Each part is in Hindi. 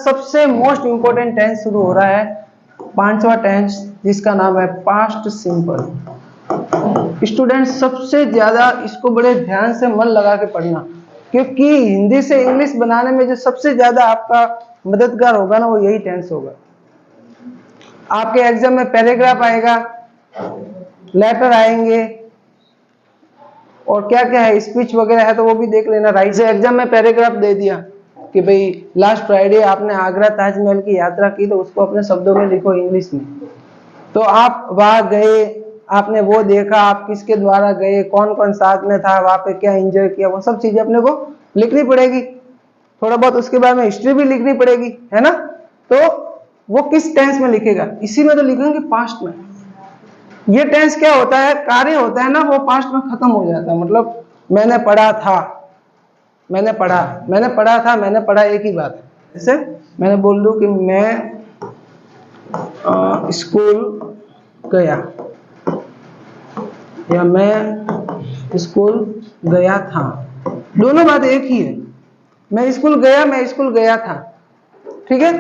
सबसे मोस्ट इंपोर्टेंट टेंस शुरू हो रहा है, पांचवा टेंस, जिसका नाम है पास्ट सिंपल। स्टूडेंट सबसे ज्यादा इसको बड़े ध्यान से मन लगा के पढ़ना, क्योंकि हिंदी से इंग्लिश बनाने में जो सबसे ज्यादा आपका मददगार होगा ना, वो यही टेंस होगा। आपके एग्जाम में पैराग्राफ आएगा, लेटर आएंगे, और क्या क्या है, स्पीच वगैरह है तो वो भी देख लेना। राइट से एग्जाम में पैराग्राफ दे दिया कि भाई लास्ट फ्राइडे आपने आगरा ताजमहल की यात्रा की, तो उसको अपने शब्दों में लिखो इंग्लिश में। तो आप वहां गए, आपने वो देखा, आप किसके द्वारा गए, कौन कौन साथ में था, वहां पे क्या एंजॉय किया, वो सब चीजें अपने को लिखनी पड़ेगी। थोड़ा बहुत उसके बारे में हिस्ट्री भी लिखनी पड़ेगी, है ना। तो वो किस टेंस में लिखेगा, इसी में तो लिखेंगे पास्ट में। ये टेंस क्या होता है, कार्य होता है ना, वो पास्ट में खत्म हो जाता है। मतलब मैंने पढ़ा था, मैंने पढ़ा, मैंने पढ़ा था, मैंने पढ़ा, एक ही बात है। जैसे मैंने बोल दूं कि मैं स्कूल गया, या मैं स्कूल गया था, दोनों बात एक ही है। मैं स्कूल गया, मैं स्कूल गया था, ठीक है।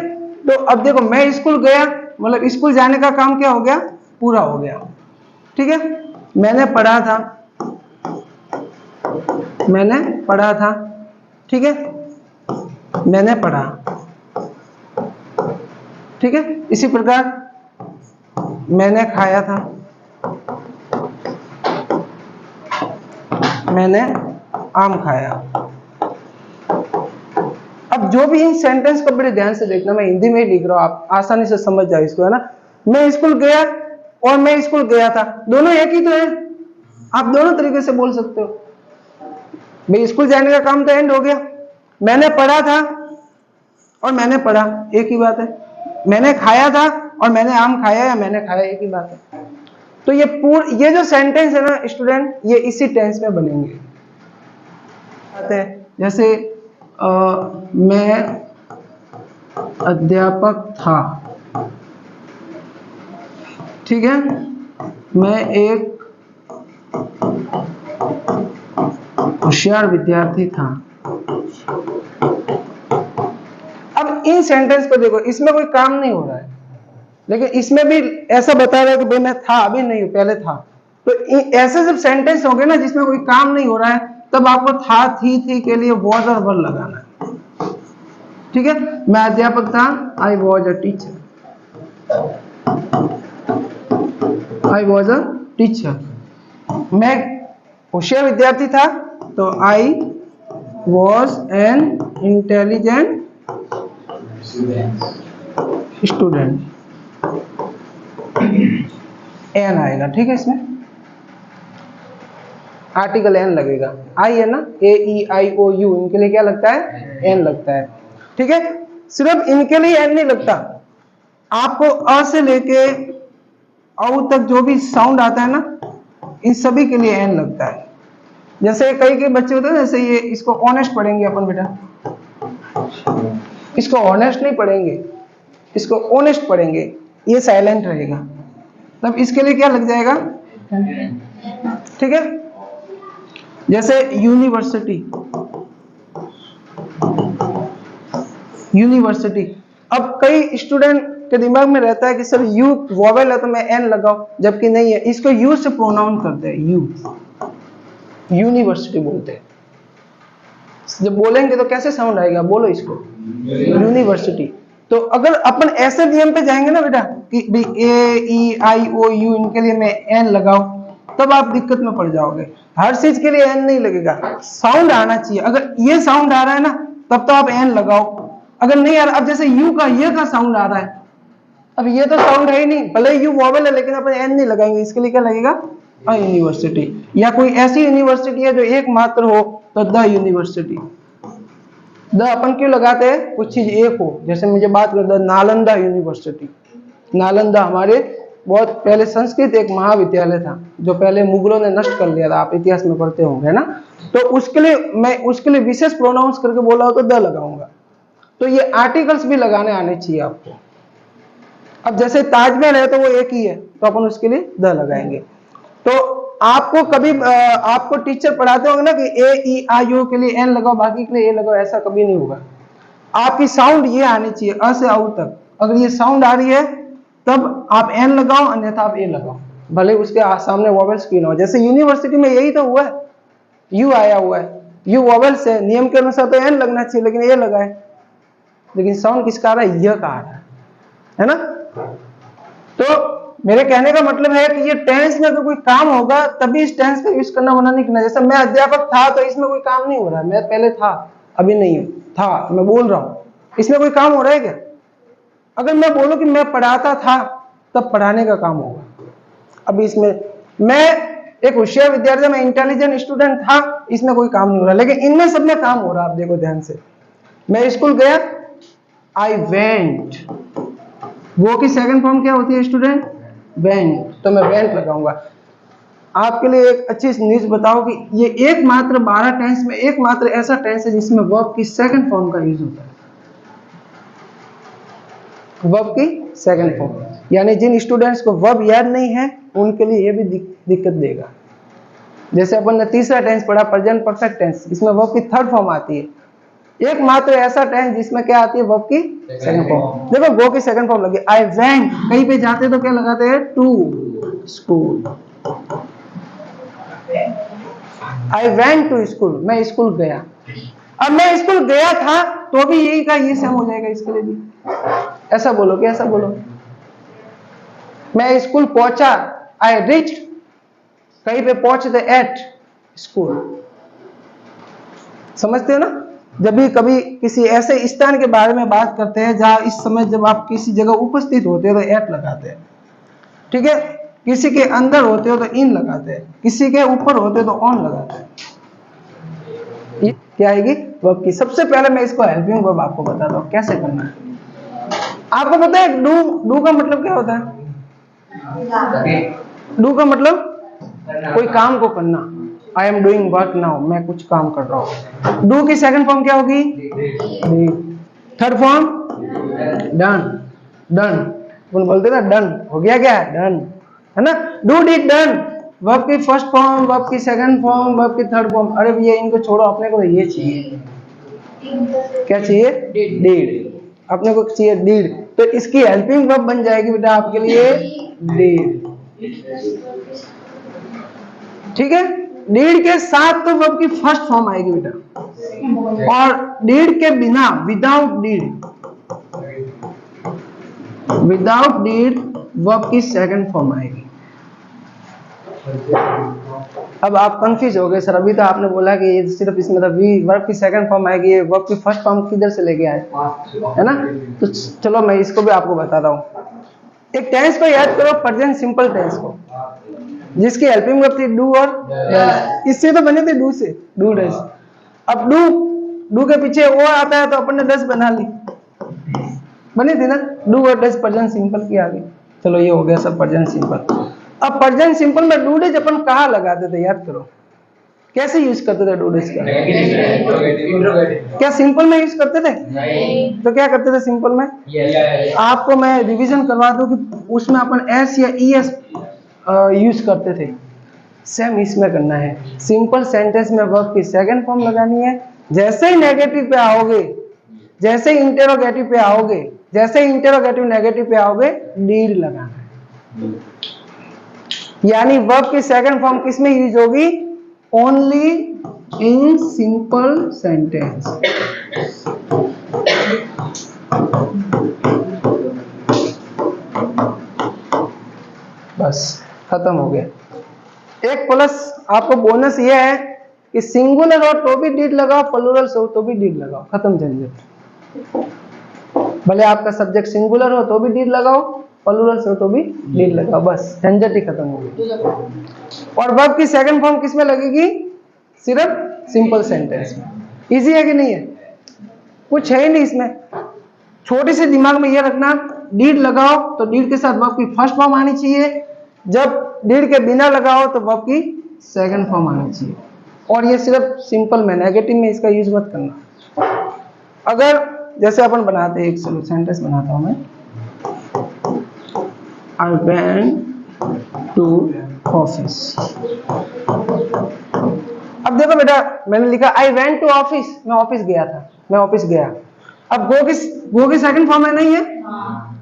तो अब देखो, मैं स्कूल गया मतलब स्कूल जाने का काम क्या हो गया, पूरा हो गया, ठीक है। मैंने पढ़ा था, मैंने पढ़ा था, ठीक है, मैंने पढ़ा, ठीक है। इसी प्रकार मैंने खाया था, मैंने आम खाया। अब जो भी इन सेंटेंस को बड़े ध्यान से देखना, मैं हिंदी में ही लिख रहा हूं, आप आसानी से समझ जाए इसको, है ना। मैं स्कूल गया और मैं स्कूल गया था, दोनों एक ही तो है। आप दोनों तरीके से बोल सकते हो। भाई स्कूल जाने का काम तो एंड हो गया, मैंने पढ़ा था और मैंने पढ़ा, एक ही बात है। मैंने खाया था और मैंने आम खाया, या मैंने खाया, एक ही बात है। तो ये जो सेंटेंस है ना स्टूडेंट, ये इसी टेंस में बनेंगे। जैसे मैं अध्यापक था, ठीक है, मैं एक होशियार विद्यार्थी था। अब इन सेंटेंस को देखो, इसमें कोई काम नहीं हो रहा है, लेकिन इसमें भी ऐसा बता रहा है कि भाई मैं था, अभी नहीं, पहले था। तो ऐसे जब सेंटेंस होंगे ना जिसमें कोई काम नहीं हो रहा है, तब आपको था, थी के लिए वॉज और वर लगाना है, ठीक है। मैं अध्यापक था, I was a teacher, I was a teacher. मैं होशियार विद्यार्थी था, तो I was an intelligent student. An आएगा, ठीक है, इसमें आर्टिकल एन लगेगा। आई है ना, ए ई आई ओ यू, इनके लिए क्या लगता है, एन लगता है, ठीक है। सिर्फ इनके लिए एन नहीं लगता, आपको अ से लेके औ तक जो भी साउंड आता है ना, इन सभी के लिए एन लगता है। जैसे कई बच्चे होते हैं, जैसे ये, इसको ऑनेस्ट पढ़ेंगे अपन बेटा, इसको ऑनेस्ट नहीं पढ़ेंगे, इसको ऑनेस्ट पढ़ेंगे, ये साइलेंट रहेगा, तब इसके लिए क्या लग जाएगा, ठीक है। जैसे यूनिवर्सिटी, यूनिवर्सिटी। अब कई स्टूडेंट के दिमाग में रहता है कि सर यू वोवेल है तो मैं एन लगाऊं, जबकि नहीं है, इसको यू से प्रोनाउंस करते हैं, यू, यूनिवर्सिटी बोलते हैं। जब बोलेंगे तो कैसे साउंड आएगा, बोलो इसको, यूनिवर्सिटी। तो अगर अपन ऐसे नियम पे जाएंगे ना बेटा कि ए ई आई ओ यू, इनके लिए मैं एन लगाऊं, तब आप दिक्कत में पड़ जाओगे। हर चीज के लिए एन नहीं लगेगा, साउंड आना चाहिए। अगर ये साउंड आ रहा है ना, तब तो आप एन लगाओ, अगर नहीं आ रहा, अब जैसे यू का ये का साउंड आ रहा है, अब ये तो साउंड है ही नहीं, भले यू वोवेल है, लेकिन अपन एन नहीं लगाएंगे, इसके लिए क्या लगेगा, अ यूनिवर्सिटी। या कोई ऐसी यूनिवर्सिटी है जो एकमात्र हो, तो द यूनिवर्सिटी। द अपन क्यों लगाते हैं, कुछ चीज एक हो, जैसे मुझे बात कर दो नालंदा यूनिवर्सिटी। नालंदा हमारे बहुत पहले संस्कृत एक महाविद्यालय था, जो पहले मुगलों ने नष्ट कर लिया था, आप इतिहास में पढ़ते होंगे, है ना। तो उसके लिए मैं उसके लिए विशेष प्रोनाउंस करके बोला हो तो द लगाऊंगा। तो ये आर्टिकल्स भी लगाने आने चाहिए आपको। अब जैसे ताजमहल है तो वो एक ही है, तो अपन उसके लिए द लगाएंगे। तो आपको कभी आपको टीचर पढ़ाते होंगे ना कि ए ई आई ओ के लिए एन लगाओ, बाकी के लिए ए लगाओ, ऐसा कभी नहीं होगा। आपकी साउंड ये आनी चाहिए, अ से आउ तक। अगर ये साउंड आ रही है तब आप एन लगाओ, अन्यथा आप ए लगाओ, भले उसके सामने वोवेल स्क्रीन हो। जैसे यूनिवर्सिटी में यही तो हुआ है, यू आया हुआ है, यू वोवेल से नियम के अनुसार तो एन लगना चाहिए, लेकिन ये लगा है, लेकिन साउंड किसका आ रहा है, य का आ रहा है ना। तो मेरे कहने का मतलब है कि ये टेंस में अगर कोई काम होगा तभी इस टेंस का यूज करना, मना नहीं करना। जैसे मैं अध्यापक था तो इसमें कोई काम नहीं हो रहा है, मैं पहले था अभी नहीं हूं, था मैं बोल रहा हूं, इसमें कोई काम हो रहा है क्या? अगर मैं बोलूं कि मैं पढ़ाता था तब पढ़ाने का काम होगा। अभी इसमें मैं एक होशियार विद्यार्थी, मैं इंटेलिजेंट स्टूडेंट था, इसमें कोई काम नहीं हो रहा, लेकिन इनमें सब में काम हो रहा है। आप देखो ध्यान से, मैं स्कूल गया, आई वेंट, वो की सेकंड फॉर्म क्या होती है स्टूडेंट, वेंट, तो मैं वेंट लगाऊंगा। आपके लिए एक अच्छी न्यूज बताओ कि ये एकमात्र 12 टेंस में एकमात्र ऐसा टेंस है जिसमें वर्ब की सेकंड फॉर्म का यूज होता है, वर्ब की सेकंड फॉर्म। यानी जिन स्टूडेंट्स को वर्ब याद नहीं है उनके लिए ये भी दिक्कत देगा। जैसे अपन ने तीसरा टेंस पढ़ा, प्रेजेंट परफेक्ट टेंस, इसमें वर्ब की थर्ड फॉर्म आती है। एकमात्र ऐसा टेंस जिसमें क्या आती है, वर्ब की सेकंड फॉर्म। देखो गो की सेकंड फॉर्म लगी, आई वेंट, कहीं पे जाते तो क्या लगाते हैं, to school, I went to school, मैं स्कूल गया। अब मैं स्कूल गया था तो भी यही का ये सेम हो जाएगा इसके लिए भी। ऐसा बोलो कि ऐसा बोलो, मैं स्कूल पहुंचा, आई रिच्ड, कहीं पे पहुंचते एट स्कूल। समझते हो ना, जब भी कभी किसी ऐसे स्थान के बारे में बात करते हैं जहां इस समय जब आप किसी जगह उपस्थित होते हो तो एट लगाते हैं, ठीक है। किसी के अंदर होते हो तो इन लगाते हैं, किसी के ऊपर होते हो तो ऑन लगाते हैं। ये क्या आएगी, वर्ब की। सबसे पहले मैं इसको हेल्पिंग वर्ब आपको बताता हूं कैसे करना है। आपको पता है डू, डू का मतलब क्या होता है, डू का मतलब कोई काम को करना, I am doing work now, मैं कुछ काम कर रहा हूं। डू की सेकंड फॉर्म क्या होगी, थर्ड फॉर्म डन, डन अपन बोलते ना, डन हो गया, क्या है, डन, है ना। डू डिड डन, वर्ब की फर्स्ट फॉर्म, वर्ब की सेकंड फॉर्म, वर्ब की थर्ड फॉर्म। अरे भैया इनको छोड़ो, अपने को ये चाहिए, क्या चाहिए, डिड, अपने को चाहिए डिड। तो इसकी हेल्पिंग वर्ब बन जाएगी बेटा आपके लिए डिड, ठीक है। डिड के साथ तो वर्ब की फर्स्ट फॉर्म आएगी बेटा, और डिड के बिना, without did, without did verb की सेकंड फॉर्म आएगी। अब आप कंफ्यूज हो गए, सर अभी तो आपने बोला कि ये सिर्फ इसमें वर्ब की सेकंड फॉर्म आएगी, ये वर्ब की फर्स्ट फॉर्म किधर से लेके आए, है ना। तो चलो मैं इसको भी आपको बताता हूँ। एक टेंस को याद करो, प्रेजेंट सिंपल टेंस को, जिसकी हेल्पिंग वर्ब थी डू और डज। इससे तो बने थे डू से, डू डज। अब डू, डू के पीछे ओ आता है तो अपन ने डज बना ली, बनी थी ना, डू और डज प्रेजेंट सिंपल की आ गई। चलो ये हो गया सब प्रेजेंट सिंपल। अब प्रेजेंट सिंपल में डू डज अपन कहाँ लगाते थे, याद करो, कैसे यूज करते थे डू डज का, क्या सिंपल में यूज करते थे, तो क्या करते थे सिंपल में, आपको मैं रिवीजन करवा दूं कि उसमें अपन एस या ई एस यूज करते थे। सेम इसमें करना है, सिंपल सेंटेंस में वर्ब की सेकंड फॉर्म लगानी है। जैसे ही नेगेटिव पे आओगे, जैसे ही इंटेरोगेटिव पे आओगे, जैसे ही इंटेरोगेटिव नेगेटिव पे आओगे, डीड लगाना है। यानी वर्ब की सेकंड फॉर्म किस में यूज होगी, ओनली इन सिंपल सेंटेंस। बस खत्म हो गया। एक प्लस आपको बोनस ये है कि सिंगुलर हो तो भी डीड लगाओ, प्लूरल हो तो भी डीड लगाओ, खत्म झंझट। भले आपका सब्जेक्ट सिंगुलर हो तो भी डीड लगाओ, प्लूरल हो तो भी डीड लगाओ, बस झंझट ही खत्म हो गई। और वर्ब की सेकंड फॉर्म किस में लगेगी, सिर्फ सिंपल सेंटेंस में। इजी है कि नहीं है, कुछ है ही नहीं इसमें। छोटी सी दिमाग में ये रखना, डीड लगाओ तो डीड के साथ वर्ब की फर्स्ट फॉर्म आनी चाहिए, जब डीड के बिना लगाओ तो वर्ब की सेकंड फॉर्म आनी चाहिए। और ये सिर्फ सिंपल में, नेगेटिव में इसका यूज मत करना। अगर जैसे अपन बनाते हैं, एक सेंटेंस बनाता हूं मैं, आई वेंट टू ऑफिस। अब देखो बेटा, मैंने लिखा आई वेंट टू ऑफिस, मैं ऑफिस गया था, मैं ऑफिस गया। अब गो की सेकंड फॉर्म है नहीं है,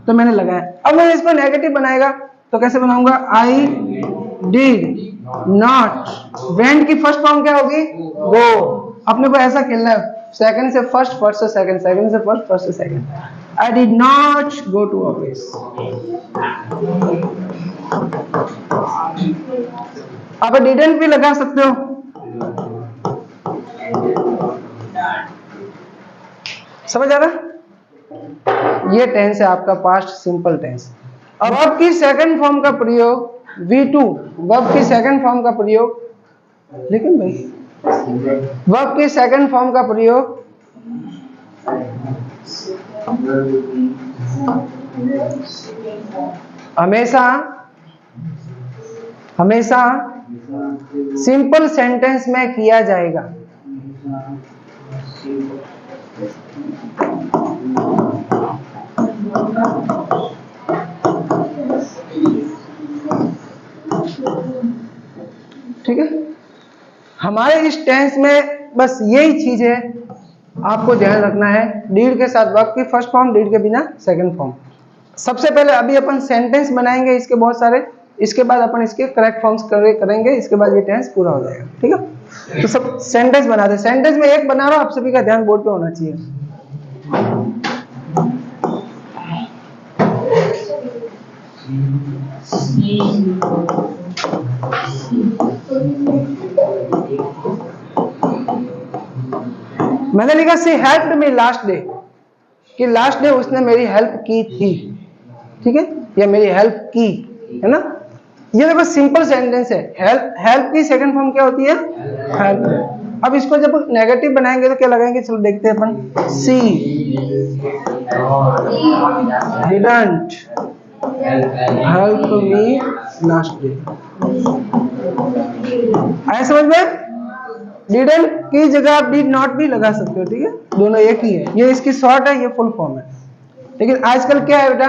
तो मैंने लगाया। अब मैं इसको नेगेटिव बनाएगा तो कैसे बनाऊंगा, आई डिड नॉट। वेंट की फर्स्ट फॉर्म क्या होगी, गो। अपने को ऐसा खेलना है, सेकंड से फर्स्ट, फर्स्ट से सेकंड, सेकंड से फर्स्ट, फर्स्ट से second. I did not go to office. आप डिडंट भी लगा सकते हो। समझ आ रहा? ये टेंस है आपका पास्ट सिंपल टेंस। अब वर्ब की सेकंड फॉर्म का प्रयोग V2, वर्ब की सेकंड फॉर्म का प्रयोग, लेकिन भाई वर्ब की सेकंड फॉर्म का प्रयोग हमेशा हमेशा सिंपल सेंटेंस में किया जाएगा। ठीक है, हमारे इस टेंस में बस यही चीज है, आपको ध्यान रखना है। डीड के साथ वर्ब की फर्स्ट फॉर्म, डीड के बिना सेकंड फॉर्म। सबसे पहले अभी अपन सेंटेंस बनाएंगे इसके बहुत सारे, इसके बाद अपन इसके करेक्ट फॉर्म्स करेंगे, इसके बाद ये टेंस पूरा हो जाएगा। ठीक है, तो सब सेंटेंस बना दे। सेंटेंस में एक बना रहा हूं, आप सभी का ध्यान बोर्ड पे होना चाहिए। मैंने लिखा सी हेल्प्ड मी लास्ट डे, कि लास्ट डे उसने मेरी हेल्प की थी। ठीक है, या मेरी हेल्प की, है ना। ये देखो सिंपल सेंटेंस है। हेल्प की सेकंड फॉर्म क्या होती है, हेल्प। अब इसको जब नेगेटिव बनाएंगे तो क्या लगाएंगे, चलो देखते हैं अपन। She didn't help me last day. आया समझ में? डिडंट की जगह आप डिड नॉट भी लगा सकते हो। ठीक है, दोनों एक ही है। ये इसकी शॉर्ट है, ये फुल फॉर्म है। लेकिन आजकल क्या है बेटा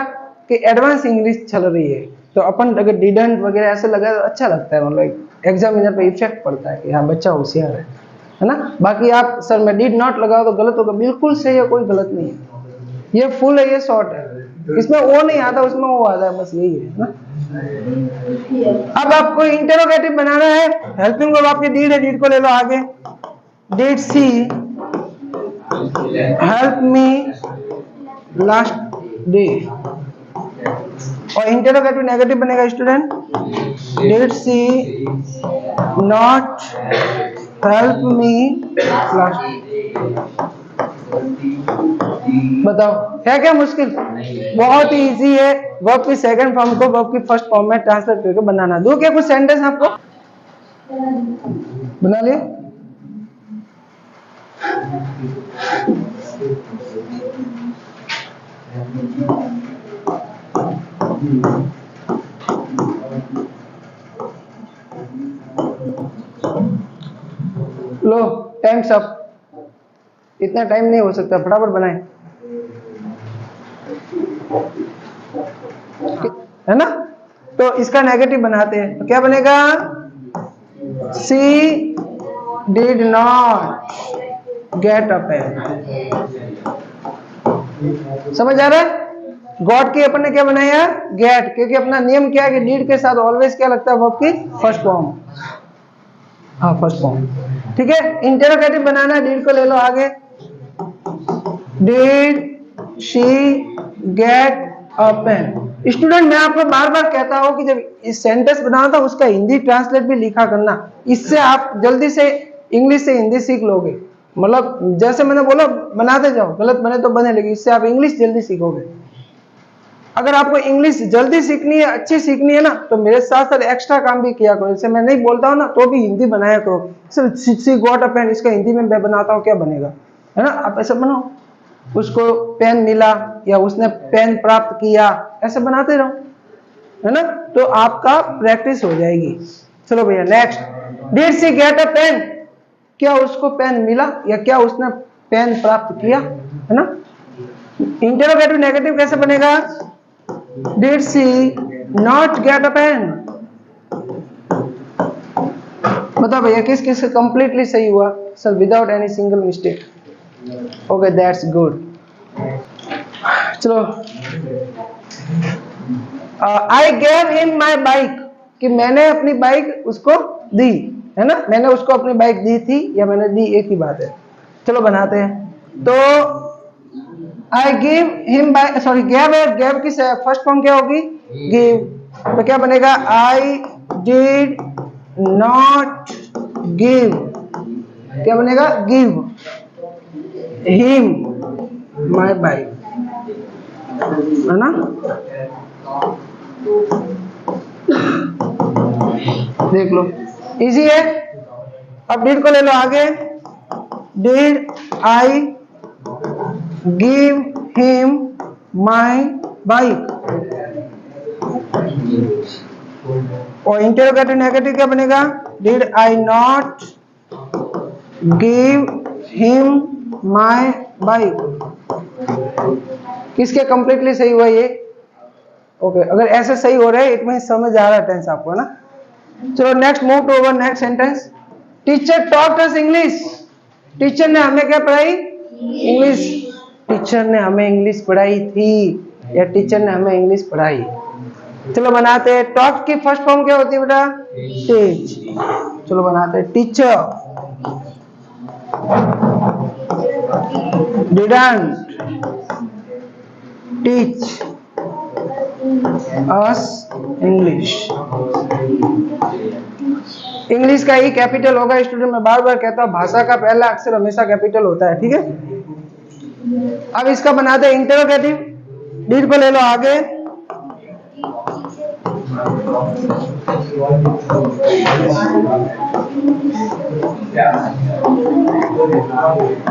कि एडवांस इंग्लिश चल रही है, तो अपन अगर डिडंट वगैरह ऐसे लगा तो अच्छा लगता है, मतलब एग्जामिनर पे इफेक्ट पड़ता है कि हाँ बच्चा होशियार है ना। बाकी आप सर मैं डिड नॉट लगाओ तो गलत होगा, बिल्कुल सही है, कोई गलत नहीं है। ये फुल है, ये शॉर्ट है, इसमें वो नहीं आता, उसमें वो आता है, बस यही है ना। अब आपको इंटरोगेटिव बनाना है। हेल्पिंग वर्ब आपकी डीड है, डीड को ले लो आगे। Did she help me last day. और इंटरोगेटिव नेगेटिव बनेगा student, did she not help me last. बताओ है क्या मुश्किल? बहुत ही इजी है। वर्ब की सेकंड फॉर्म को वर्ब की फर्स्ट फॉर्म में ट्रांसलेट करके बनाना। दो क्या कुछ सेंटेंस आपको बना लिए? लो टाइम्स अप, इतना टाइम नहीं हो सकता, फटाफट बनाए, है ना। तो इसका नेगेटिव बनाते हैं, तो क्या बनेगा, सी डिड नॉट गेट अप। समझ आ रहा है? गॉट की अपन ने क्या बनाया, गेट, क्योंकि अपना नियम क्या है कि डीड के साथ ऑलवेज क्या लगता है, वर्ब की फर्स्ट फॉर्म। हाँ फर्स्ट फॉर्म। ठीक है, इंटरोगेटिव बनाना है, डीड को ले लो आगे। Did she get a pen. Student मैं आपको बार बार कहता हूं कि जब इस सेंटेंस बनाना था उसका हिंदी ट्रांसलेट भी लिखा करना, इससे आप जल्दी से इंग्लिश से हिंदी सीख लोगे। मतलब जैसे मैंने बोला बनाते जाओ, गलत बने तो बने, लेकिन इससे आप इंग्लिश जल्दी सीखोगे। अगर आपको इंग्लिश जल्दी सीखनी है, अच्छी सीखनी है ना, तो मेरे साथ साथ एक्स्ट्रा काम भी किया करो। जैसे मैं नहीं बोलता हूँ ना तो भी हिंदी बनाया करो। सी गॉट अ पेन, इसका हिंदी में मैं बनाता हूँ, क्या बनेगा, है ना। आप ऐसा बनाओ, उसको पेन मिला या उसने पेन प्राप्त किया, ऐसे बनाते रहो, है ना। तो आपका प्रैक्टिस हो जाएगी। चलो भैया next. Did she get a pen, क्या उसको पेन मिला या क्या उसने पेन प्राप्त किया, है ना। इंटरोगेटिव नेगेटिव कैसे बनेगा, did she not get a pen. बताओ भैया किस किस कंप्लीटली सही हुआ, sir without any single mistake. Okay that's good. चलो, I gave him my bike, कि मैंने अपनी बाइक उसको दी, है ना, मैंने उसको अपनी बाइक दी थी या मैंने दी, एक ही बात है। चलो बनाते हैं। तो I give him bike, sorry gave है, गेव की फर्स्ट फॉर्म क्या होगी, गिव। तो क्या बनेगा, आई डिड नॉट गिव, क्या बनेगा, गिव हिम माई बाइक, है ना। देख लो, इजी है। अब डिड को ले लो आगे, did I give him my bike, और इंटरोगेटिव नेगेटिव क्या बनेगा, did I not give him my bike. किसके कंप्लीटली सही हुआ ये, ओके। अगर ऐसे सही हो रहा है इट मीन समझ आ रहा है टेंस आपको, है ना। चलो next, move to over next sentence. Teacher taught us English, teacher ने हमें क्या पढ़ाई, इंग्लिश। टीचर ने हमें इंग्लिश पढ़ाई थी या टीचर ने हमें इंग्लिश पढ़ाई। चलो बनाते हैं, टॉट की फर्स्ट फॉर्म क्या होती है बेटा, टीच। चलो बनाते हैं, teacher didn't teach us English. English का ही कैपिटल होगा स्टूडेंट, मैं बार बार कहता हूं भाषा का पहला अक्षर हमेशा कैपिटल होता है, ठीक है। अब इसका बनाते हैं इंटरोगेटिव, डिड को ले लो आगे,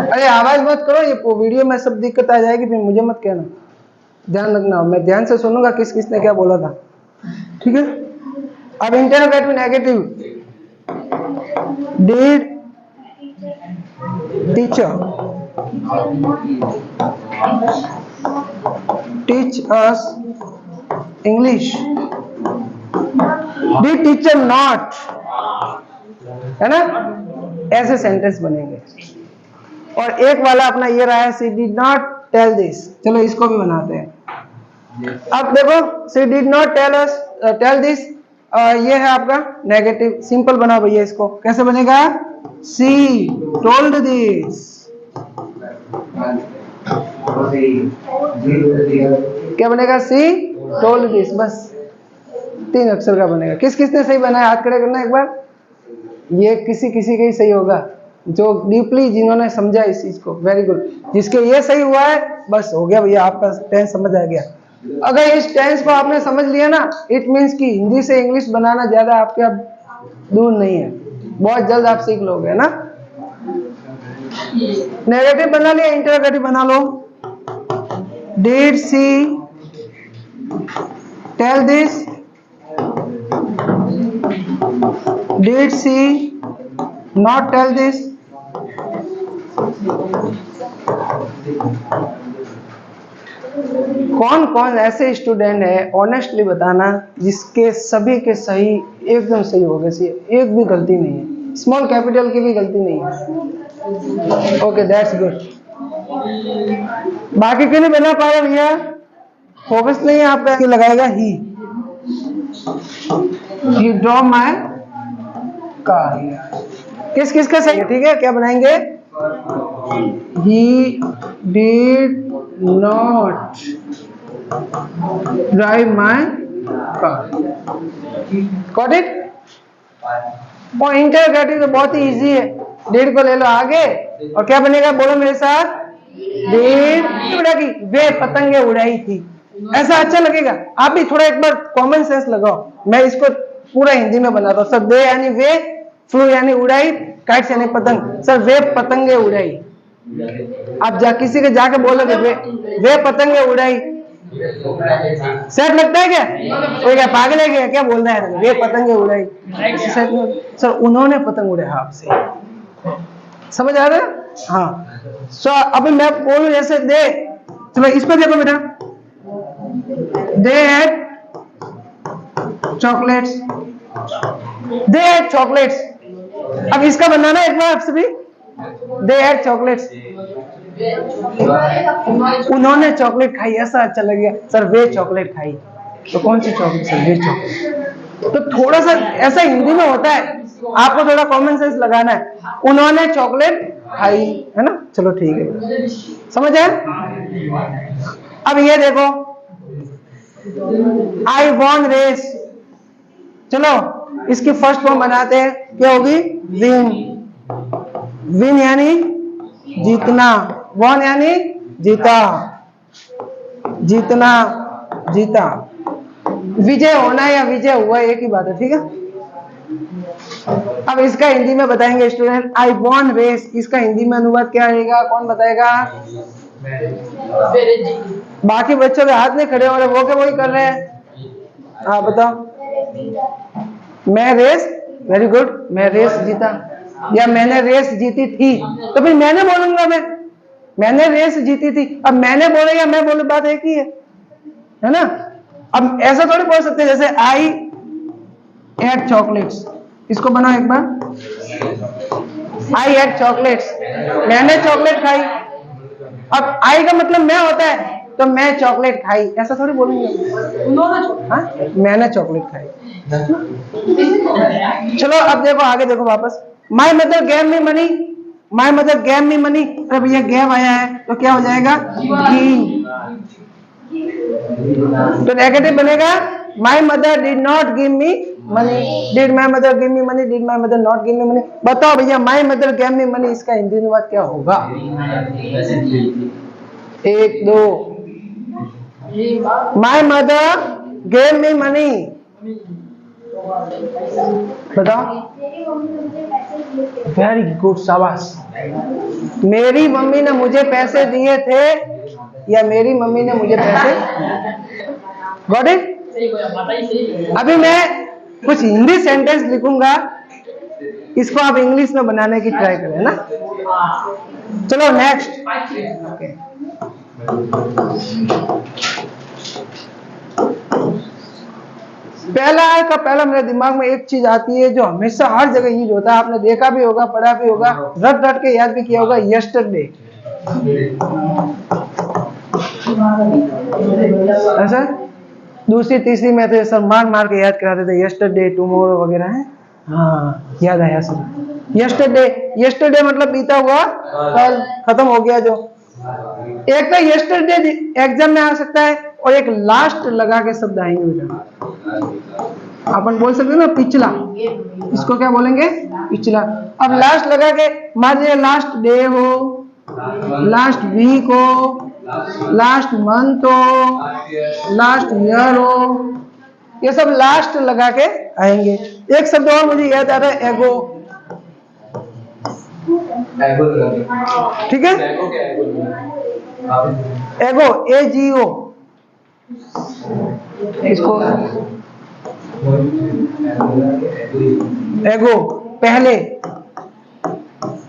अरे आवाज मत करो, ये वीडियो में सब दिक्कत आ जाएगी, फिर मुझे मत कहना, ध्यान रखना, मैं ध्यान से सुनूंगा किस किसने क्या बोला था, ठीक है। अब interrogative negative, did teacher teach us English, did teacher not, है ना, ऐसे सेंटेंस बनेंगे। और एक वाला अपना ये रहा है, she did not tell this, चलो इसको भी बनाते हैं। अब देखो, she did not tell us tell this, ये है आपका नेगेटिव, सिंपल बनाओ भैया इसको, कैसे बनेगा, शी टोल्ड दिस, क्या बनेगा, शी टोल्ड दिस, बस 3 अक्षर का बनेगा। किस किसने सही बनाया, हाथ खड़े करना एक बार, ये किसी किसी का ही सही होगा, जो डीपली जिन्होंने समझा इस चीज को, वेरी गुड। जिसके ये सही हुआ है बस हो गया भैया, आपका टेंस समझ आ गया। अगर इस टेंस को आपने समझ लिया ना, इट मीन्स कि हिंदी से इंग्लिश बनाना ज्यादा आपके अब दूर नहीं है, बहुत जल्द आप सीख लोगे, है ना। नेगेटिव बना लिया, इंटरोगेटिव बना लो, did she tell this, did she not tell this, कौन कौन ऐसे स्टूडेंट है ऑनेस्टली बताना जिसके सभी के सही एकदम सही हो गए, एक भी गलती नहीं है, स्मॉल कैपिटल की भी गलती नहीं है, ओके दैट्स गुड। बाकी क्यों नहीं बना पा रहे भैया, फोकस नहीं है आपका, लगाएगा ही ड्रॉ माई कार, किस किस का सही है, ठीक है। क्या बनाएंगे, he did not drive my car, got it. और इंटरोगेटिव तो बहुत ही इजी है, डिड को ले लो आगे, और क्या बनेगा, बोलो मेरे साथ, डिड उड़ाई, वे पतंगे उड़ाई थी, ऐसा अच्छा लगेगा। आप भी थोड़ा एक बार कॉमन सेंस लगाओ, मैं इसको पूरा हिंदी में बनाता हूँ। सर दे यानी वे, फ्लू यानी उड़ाई, काइट्स यानी पतंग, सर वे पतंगे उड़ाई। आप किसी के जाके बोलोगे वे पतंगे उड़ाई, सेट लगता है क्या, कोई क्या पागल है क्या बोल रहा है, वे पतंगे उड़ाई, सर उन्होंने पतंग उड़ाया, आपसे समझ आ रहा है। हाँ, सो अभी मैं बोलूं जैसे दे, चलो इस पर देखो बेटा, they had chocolates, they had chocolates. अब इसका बनाना एक बार आपसे भी, दे हैड चॉकलेट्स, उन्होंने चॉकलेट खाई, ऐसा अच्छा लग गया सर, वे चॉकलेट खाई। तो कौन सी चॉकलेट सर? वे चॉकलेट। तो थोड़ा सा ऐसा हिंदी में होता है, आपको थोड़ा कॉमन सेंस लगाना है। उन्होंने चॉकलेट खाई, है ना? चलो ठीक है, समझ आए? अब ये देखो, आई वॉन रेस, चलो इसकी फर्स्ट फॉर्म बनाते हैं, क्या होगी? विन। विन यानी जीतना, वॉन यानी जीता, जीतना, जीता। विजय होना या विजय हुआ एक ही बात है, ठीक है? अब इसका हिंदी में बताएंगे स्टूडेंट, आई वॉन रेस, इसका हिंदी में अनुवाद क्या आएगा? कौन बताएगा? बाकी बच्चों के हाथ नहीं खड़े हो रहे, वो क्या वही कर रहे हैं? हाँ बताओ। मैं रेस, वेरी गुड, मैं रेस जीता, या मैंने रेस जीती थी, तो फिर मैंने बोलूंगा, मैंने रेस जीती थी। अब मैंने बोले या मैं बोले, बात एक ही है ना? अब ऐसा थोड़ी बोल सकते जैसे आई एट चॉकलेट्स, इसको बनाओ एक बार, आई एट चॉकलेट्स, मैंने चॉकलेट खाई। अब आई का मतलब मैं होता है, तो मैं चॉकलेट खाई, ऐसा थोड़ी बोलेंगे। हाँ, मैंने चॉकलेट खाई। चलो अब देखो, आगे देखो वापस, my mother gave me money, my mother gave me money, अब ये गेव आया है तो क्या हो जाएगा? गिव। तो नेगेटिव बनेगा, my mother did not give me money, did my mother give me money, did my mother not give me money. बताओ भैया, my mother gave me money, इसका हिंदी अनुवाद क्या होगा? एक दो, my mother gave me money, बताओ। वेरी गुड, शाबाश। मेरी मम्मी ने मुझे पैसे दिए थे, या मेरी मम्मी ने मुझे पैसे, गॉट इट? अभी मैं कुछ हिंदी सेंटेंस लिखूंगा, इसको आप इंग्लिश में बनाने की ट्राई करें ना। चलो नेक्स्ट, पहला मेरे दिमाग में एक चीज आती है जो हमेशा हर जगह यूज होता है, आपने देखा भी होगा, पढ़ा भी होगा, रट रट के याद भी किया होगा, यस्टरडे। ऐसा दूसरी तीसरी में तो सर मार मार के याद कराते थे, यस्टरडे, टुमारो वगैरह है। हाँ याद आया सर, यस्टरडे, यस्टरडे मतलब बीता हुआ कल, खत्म हो गया जो। एक तो यस्टरडे एग्जाम में आ सकता है, और एक लास्ट लगा के शब्द आएंगे, अपन बोल सकते हैं ना पिछला, इसको क्या बोलेंगे? पिछला। अब लास्ट लगा के, मान लीजिए लास्ट डे हो, लास्ट वीक हो, लास्ट मंथ हो, लास्ट ईयर हो, ये सब लास्ट लगा के आएंगे। एक शब्द और मुझे याद आ रहा है, एगो, ठीक है? एगो, AGO, इसको एगो, पहले,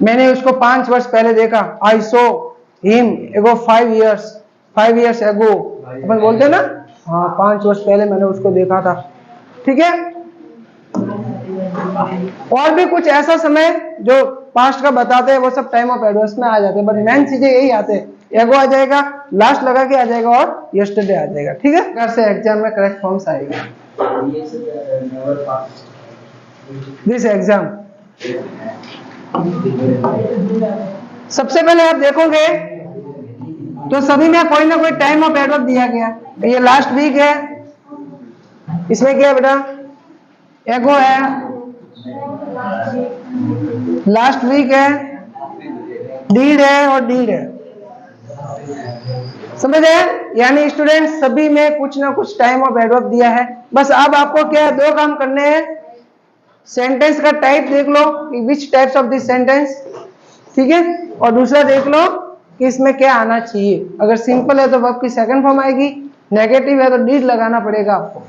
मैंने उसको 5 वर्ष पहले देखा, आई सो हिम एगो 5 years, 5 years एगो, अपन बोलते हैं ना, हाँ 5 वर्ष पहले मैंने उसको देखा था, ठीक है? और भी कुछ ऐसा समय जो पास्ट का बताते हैं, वो सब टाइम ऑफ एडवर्स में आ जाते हैं, बट मेन चीजें यही आते हैं, एगो आ जाएगा, लास्ट लगा के आ जाएगा, और यस्टरडे आ जाएगा, ठीक है? घर से एग्जाम में करेक्ट फॉर्म्स आएगा। दिस एग्जाम, सबसे पहले आप देखोगे तो सभी में कोई ना कोई टाइम ऑफ एडवर्ब दिया गया। ये लास्ट वीक है, इसमें क्या है बेटा? एगो है, लास्ट वीक है, डीड है, और डीड है, समझ आए? यानी स्टूडेंट सभी में कुछ ना कुछ टाइम ऑफ एडवर्ब दिया है। बस अब आपको क्या है, 2 काम करने हैं, सेंटेंस का टाइप देख लो कि which types of this sentence, ठीक है? और दूसरा देख लो कि इसमें क्या आना चाहिए। अगर सिंपल है तो वर्ब की सेकंड फॉर्म आएगी, नेगेटिव है तो डीड लगाना पड़ेगा आपको।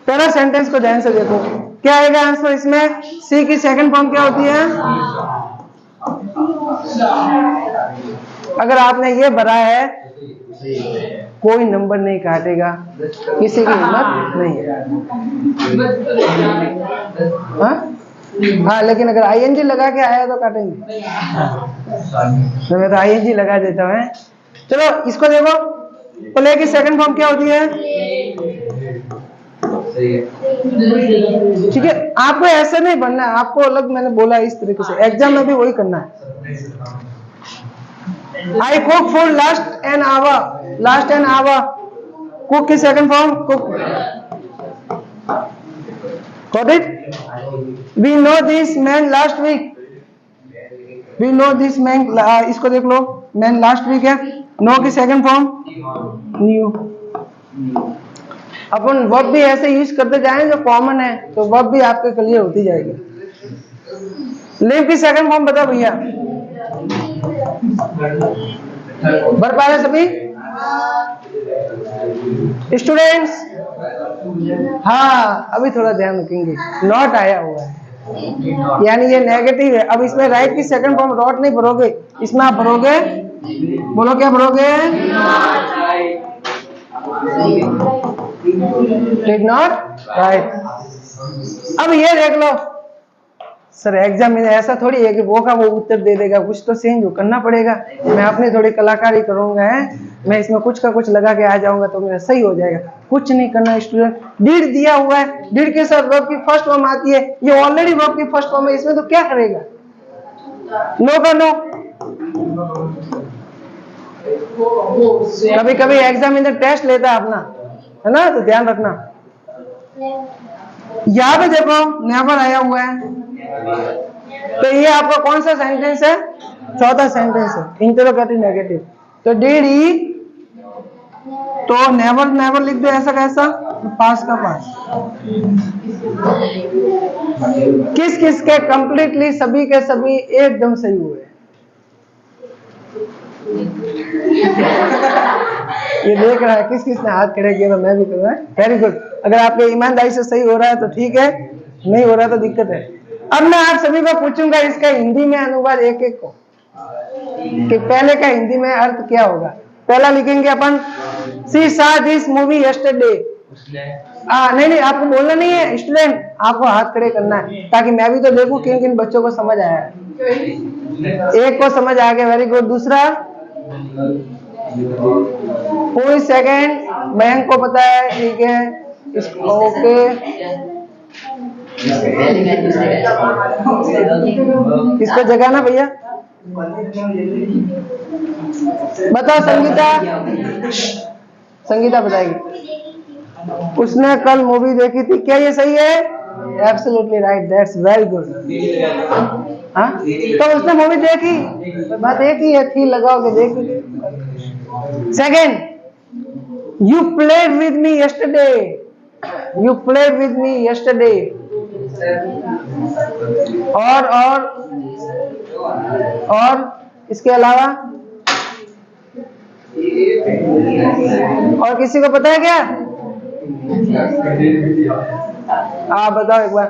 पहला सेंटेंस को ध्यान से देखो, क्या आएगा आंसर इसमें? सी की सेकंड फॉर्म क्या होती है? अगर आपने ये भरा है, कोई नंबर नहीं काटेगा, किसी की हिम्मत नहीं है। हाँ? हाँ, लेकिन अगर आईएनजी लगा के आया तो काटेंगे। तो मैं तो आईएनजी लगा देता हूँ। चलो इसको देखो, प्ले की सेकंड फॉर्म क्या होती है? ठीक है, आपको ऐसे नहीं बनना है, आपको अलग मैंने बोला इस तरीके से, एग्जाम में भी वही करना है। I cook food last an hour, last an hour, cook की second form cook. Got it? We know this man last week, we know this man, इसको देख लो, मैन लास्ट वीक है, नो की सेकंड फॉर्म न्यू। अपन वर्ब भी ऐसे यूज करते जाएं जो कॉमन है, तो वर्ब भी आपके क्लियर होती जाएगी। लिव की सेकंड फॉर्म बता भैया, भर पा रहे सभी स्टूडेंट्स? हाँ, अभी थोड़ा ध्यान रखेंगे, नॉट आया हुआ है, यानी ये नेगेटिव है। अब इसमें राइट की सेकंड फॉर्म नॉट नहीं भरोगे, इसमें आप भरोगे, बोलो क्या भरोगे? Did not right. अब ये देख लो सर, एग्जाम में ऐसा थोड़ी है कि वो का वो उत्तर दे देगा, कुछ तो चेंज करना पड़ेगा। मैं अपनी थोड़ी कलाकारी करूंगा, है मैं इसमें कुछ का कुछ लगा के आ जाऊंगा तो मेरा सही हो जाएगा। कुछ नहीं करना स्टूडेंट, डिड दिया हुआ है, डिड के साथ वर्ब की फर्स्ट फॉर्म आती है, ये ऑलरेडी वर्ब की फर्स्ट फॉर्म है, इसमें तो क्या करेगा? नो का नो। कभी कभी एग्जामिनर टेस्ट लेता है अपना, है ना, तो ध्यान रखना। यहाँ पे देखो नेवर आया हुआ है, तो ये आपका कौन सा सेंटेंस है? चौथा सेंटेंस है, इंटरोगेटिव नेगेटिव। तो डिड ही, तो नेवर नेवर लिख दो ऐसा कैसा, पास का पास। किस किस के कंप्लीटली, सभी के सभी एकदम सही हुए। ये देख रहा है किस किस ने हाथ खड़े किए, तो मैं भी करूँगा। Very good. अगर आपके ईमानदारी से सही हो रहा है तो ठीक है, नहीं हो रहा तो दिक्कत है। अब मैं आप सभी को पूछूंगा इसका हिंदी में अनुवाद एक एक को, कि पहले का हिंदी में अर्थ क्या होगा। पहला लिखेंगे अपन, सी सा दिस मूवी यस्टरडे। नहीं आपको बोलना नहीं है स्टूडेंट, आपको हाथ खड़े करना है, ताकि मैं भी तो देखूं किन किन बच्चों को समझ आया है। एक को समझ आ गया, वेरी गुड। दूसरा, कोई सेकंड, बैंक को पता है, ठीक है, ओके। इसको जगाना भैया, बताओ। संगीता, संगीता बताएगी। उसने कल मूवी देखी थी, क्या ये सही है? Absolutely right, that's very good. हाँ, तो उसने मूवी देखी, बात एक ही है, थी लगाओगे देखी। Second, you played with me yesterday, you played with me yesterday. और इसके अलावा और किसी को पता है क्या? आप बताओ एक बार।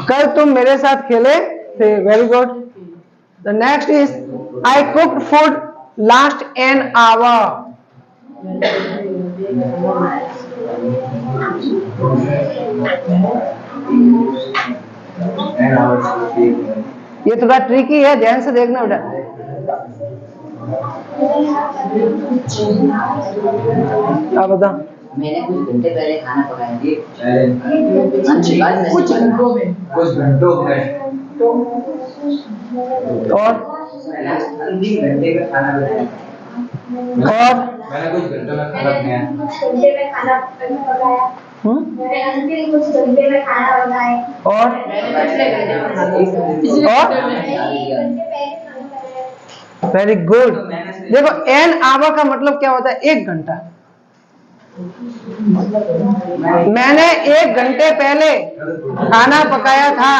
कल तुम मेरे साथ खेले थे, very good. The next is, I cooked food last an our. ये थोड़ा ट्रिकी है, ध्यान से देखना बेटा। आप बताओ। मैंने कुछ घंटे पहले खाना पकाया थी। कुछ घंटों में और घंटे में खाना बनाया। और मैंने कुछ घंटों में खाना बनाया। घंटे में खाना पकाया। मैंने कुछ घंटे में खाना बनाया। और वेरी गुड। देखो, एन आवर का मतलब क्या होता है? एक घंटा। मैंने 1 घंटे पहले खाना पकाया था।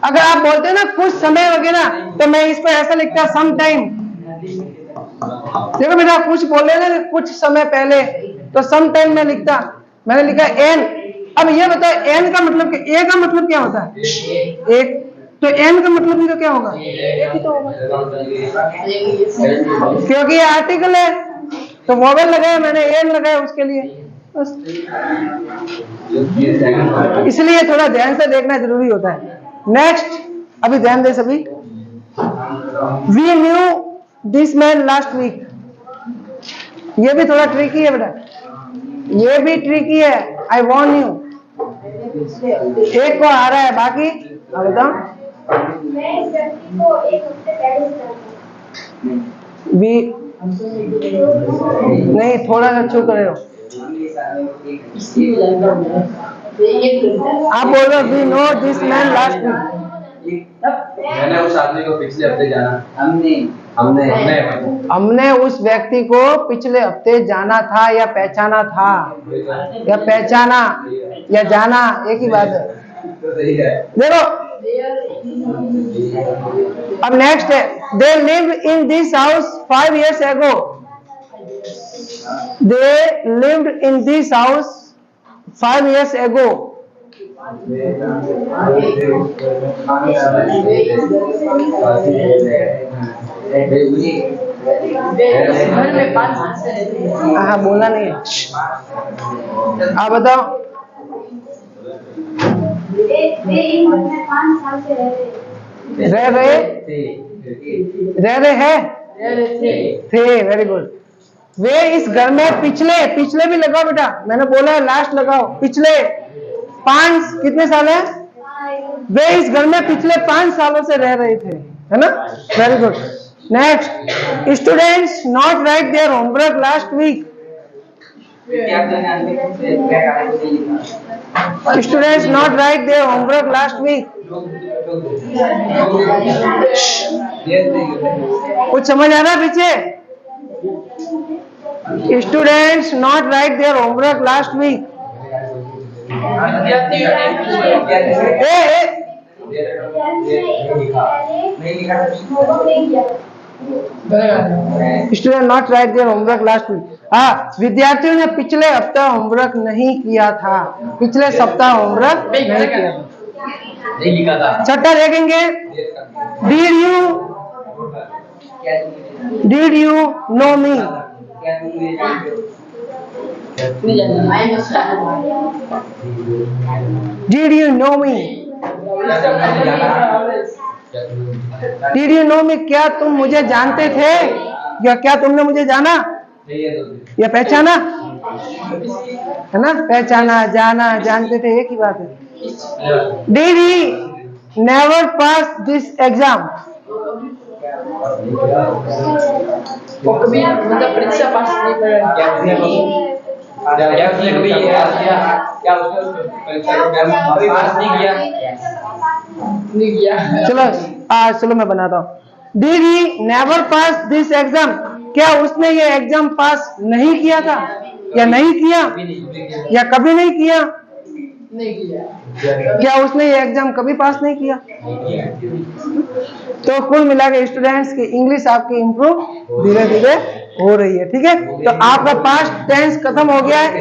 अगर आप बोलते ना कुछ समय वगैरह, तो मैं इस पर ऐसा लिखता सम टाइम। देखो बेटा, कुछ बोले ना कुछ समय पहले, तो सम टाइम में लिखता। मैंने लिखा एन। अब ये बताओ, एन का मतलब, ए का मतलब क्या होता है? एक। तो एन का मतलब भी तो क्या होगा? एक ही तो होगा, क्योंकि ये आर्टिकल है, तो वोवेल लगाया मैंने, एन लगाया उसके लिए। बस। ये सेकंड इसलिए थोड़ा ध्यान से देखना जरूरी होता है। नेक्स्ट, अभी ध्यान दे सभी। We knew this man last week. ये भी थोड़ा ट्रिकी है बेटा, ये भी ट्रिकी है। आई वॉर्न यू, एक को आ रहा है, बाकी अब बताओ। मैं इस व्यक्ति को एक हफ्ते पहले से जानता हूं। भी नहीं, थोड़ा सा चुप रहे हो। आप बोल रहे हो we know this man last week. मैंने उस आदमी को पिछले हफ्ते जाना। हमने उस व्यक्ति को पिछले हफ्ते जाना था या पहचाना था, या पहचाना या जाना, एक ही बात है। तो सही है। देखो अब नेक्स्ट है, they live in this house 5 years ago। They lived in this house 5 years ago। घर में 5 साल से रहते हैं। हाँ बोलना नहीं है। आप बताओ। वे इन घर में 5 साल से रह रहे हैं। रह रहे हैं, थे, वेरी गुड। वे इस घर में पिछले भी लगाओ बेटा, मैंने बोला है लास्ट लगाओ। पिछले 5 कितने साल है? वे इस घर में पिछले 5 सालों से रह रहे थे, है ना? Very good. Next, students not write their homework last week. Students not write their homework last week. कुछ समझ आ रहा है पीछे? Students not write their homework last week. Student not write their homework last week. हाँ, विद्यार्थियों ने पिछले हफ्ता होमवर्क नहीं किया था, पिछले सप्ताह होमवर्क नहीं किया था। नहीं लिखा था। छठा देखेंगे, did you know me. Did you know me, did you know me, क्या तुम मुझे जानते थे या क्या तुमने मुझे जाना या पहचाना, है ना? पहचाना, जाना, जानते थे, एक ही बात है। Did he never pass this exam. मतलब परीक्षा पास नहीं करा। क्या उसने कभी क्या उसने परीक्षा पास नहीं किया? चलो मैं बनाता हूँ। Did he never pass this exam, क्या उसने ये एग्जाम पास नहीं किया था या नहीं किया या कभी नहीं किया? क्या उसने ये एग्जाम कभी पास नहीं किया? तो कुल मिला के स्टूडेंट्स की इंग्लिश आपकी इम्प्रूव धीरे धीरे हो रही है। ठीक है, तो आपका पास्ट टेंस खत्म हो गया है।